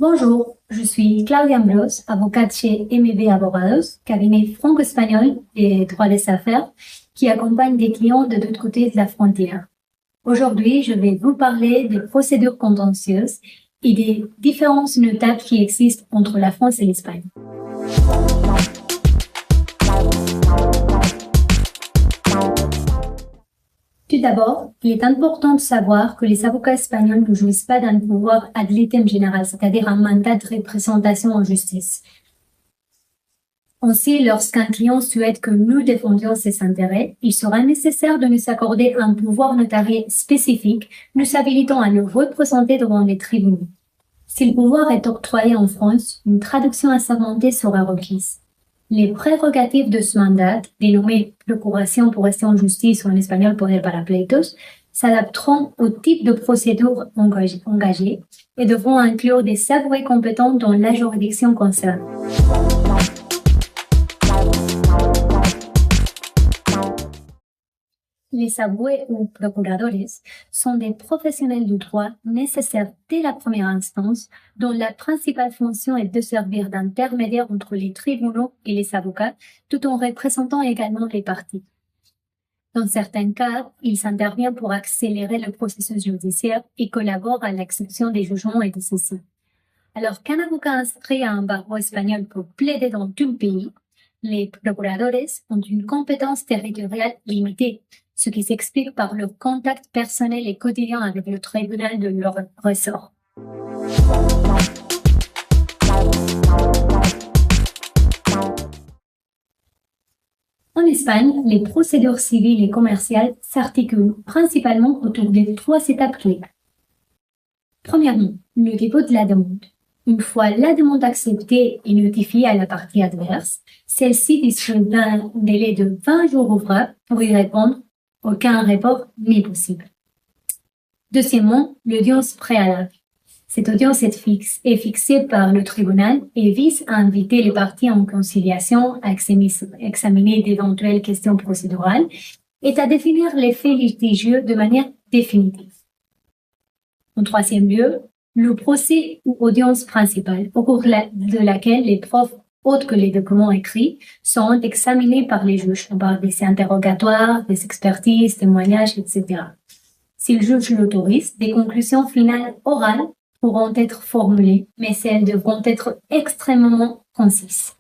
Bonjour, je suis Claudia Ambrose, avocate chez MEB Abogados, cabinet franco-espagnol des droits des affaires qui accompagne des clients de l'autre côté de la frontière. Aujourd'hui, je vais vous parler des procédures contentieuses et des différences notables qui existent entre la France et l'Espagne. Tout d'abord, il est important de savoir que les avocats espagnols ne jouissent pas d'un pouvoir ad litem général, c'est-à-dire un mandat de représentation en justice. Ainsi, lorsqu'un client souhaite que nous défendions ses intérêts, il sera nécessaire de nous accorder un pouvoir notarié spécifique, nous habilitant à nous représenter devant les tribunaux. Si le pouvoir est octroyé en France, une traduction assermentée sera requise. Les prérogatives de ce mandat, dénommées Procuración por esta en justice ou en espagnol Poder para pleitos, s'adapteront au type de procédure engagée et devront inclure des avoués compétents dans la juridiction concernée. Les avoués ou procuradores sont des professionnels du droit nécessaires dès la première instance, dont la principale fonction est de servir d'intermédiaire entre les tribunaux et les avocats, tout en représentant également les parties. Dans certains cas, ils interviennent pour accélérer le processus judiciaire et collaborent à l'exécution des jugements et des saisions. Alors qu'un avocat inscrit à un barreau espagnol peut plaider dans tout le pays, les procuradores ont une compétence territoriale limitée, ce qui s'explique par leur contact personnel et quotidien avec le tribunal de leur ressort. En Espagne, les procédures civiles et commerciales s'articulent principalement autour de trois étapes clés. Premièrement, le dépôt de la demande. Une fois la demande acceptée et notifiée à la partie adverse, celle-ci dispose d'un délai de 20 jours ouvrables pour y répondre. Aucun report n'est possible. Deuxièmement, l'audience préalable. Cette audience est fixée par le tribunal et vise à inviter les parties en conciliation à examiner d'éventuelles questions procédurales et à définir les faits litigieux de manière définitive. En troisième lieu, le procès ou audience principale, au cours de laquelle les preuves autres que les documents écrits sont examinés par les juges. On parle des interrogatoires, des expertises, témoignages, etc. Si le juge l'autorise, des conclusions finales orales pourront être formulées, mais elles devront être extrêmement concises.